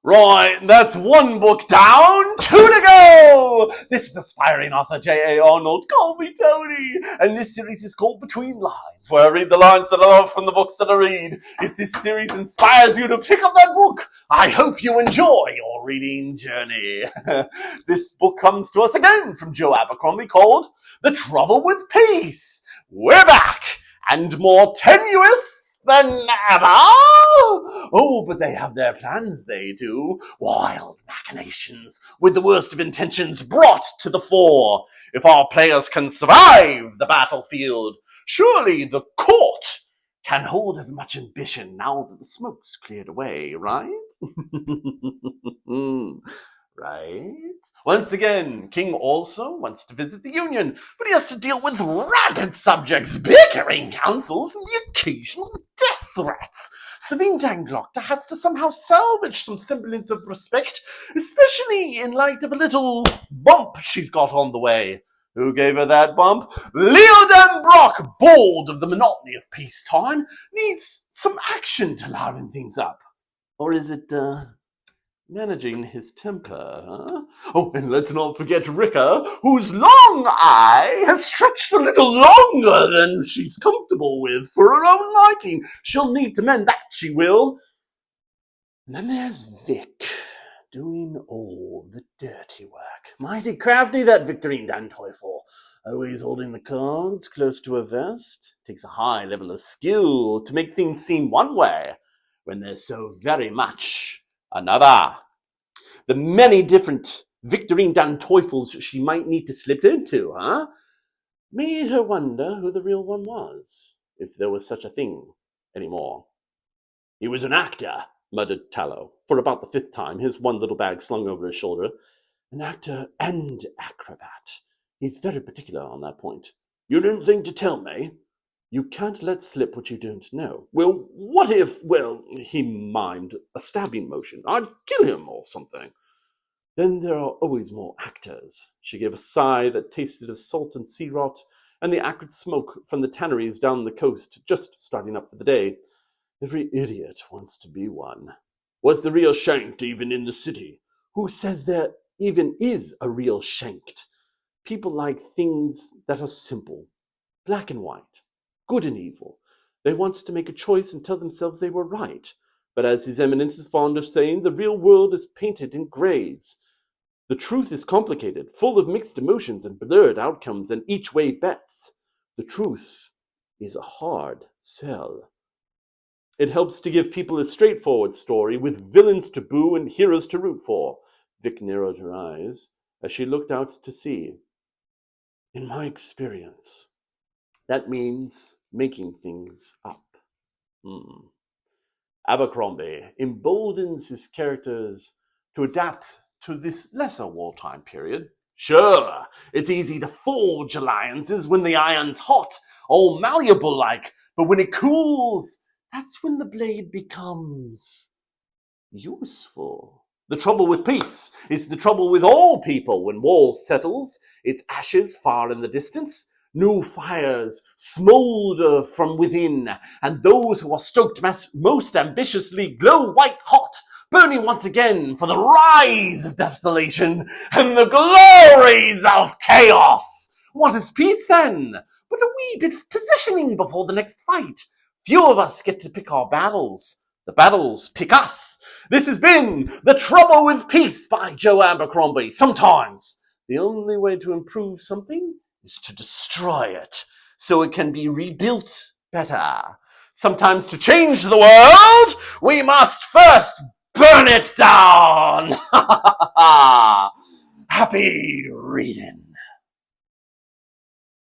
Right, that's one book down, two to go! This is aspiring author J.A. Arnold, call me Tony, and this series is called Between Lines, where I read the lines that I love from the books that I read. If this series inspires you to pick up that book, I hope you enjoy your reading journey. This book comes to us again from Joe Abercrombie called The Trouble with Peace. We're back, and more tenuous than ever. Oh, but they have their plans, they do. Wild machinations with the worst of intentions brought to the fore. If our players can survive the battlefield, surely the court can hold as much ambition now that the smoke's cleared away, right? Right? Once again, King also wants to visit the Union, but he has to deal with rampant subjects, bickering councils, and the occasional death threats. Savine Dangloctor has to somehow salvage some semblance of respect, especially in light of a little bump she's got on the way. Who gave her that bump? Leo Dan Brock, bored of the monotony of peacetime, needs some action to liven things up. Or is it, managing his temper, huh? Oh, and let's not forget Ricka, whose long eye has stretched a little longer than she's comfortable with for her own liking. She'll need to mend that, she will. And then there's Vic, doing all the dirty work. Mighty crafty, that Victorine Danteufel. Always holding the cards close to her vest. Takes a high level of skill to make things seem one way when there's so very much another. The many different Victorine Danteufels she might need to slip into, huh? Made her wonder who the real one was, if there was such a thing anymore. He was an actor, muttered Tallow, for about the fifth time, his one little bag slung over his shoulder. An actor and acrobat. He's very particular on that point. You didn't think to tell me? You can't let slip what you don't know. Well, what if, he mimed a stabbing motion? I'd kill him or something. Then there are always more actors. She gave a sigh that tasted of salt and sea rot, and the acrid smoke from the tanneries down the coast, just starting up for the day. Every idiot wants to be one. Was the real shanked even in the city? Who says there even is a real shanked? People like things that are simple, black and white. Good and evil. They want to make a choice and tell themselves they were right. But as His Eminence is fond of saying, the real world is painted in grays. The truth is complicated, full of mixed emotions and blurred outcomes and each-way bets. The truth is a hard sell. It helps to give people a straightforward story with villains to boo and heroes to root for. Vic narrowed her eyes as she looked out to sea. In my experience, that means making things up. Abercrombie emboldens his characters to adapt to this lesser wartime period. Sure, it's easy to forge alliances when the iron's hot, all malleable-like, but when it cools, that's when the blade becomes useful. The trouble with peace is the trouble with all people. When war settles, its ashes far in the distance, new fires smolder from within, and those who are stoked most ambitiously glow white-hot, burning once again for the rise of desolation and the glories of chaos. What is peace, then? But a wee bit of positioning before the next fight. Few of us get to pick our battles. The battles pick us. This has been The Trouble with Peace by Joe Abercrombie. Sometimes the only way to improve something is to destroy it, so it can be rebuilt better. Sometimes to change the world, we must first burn it down. Happy reading.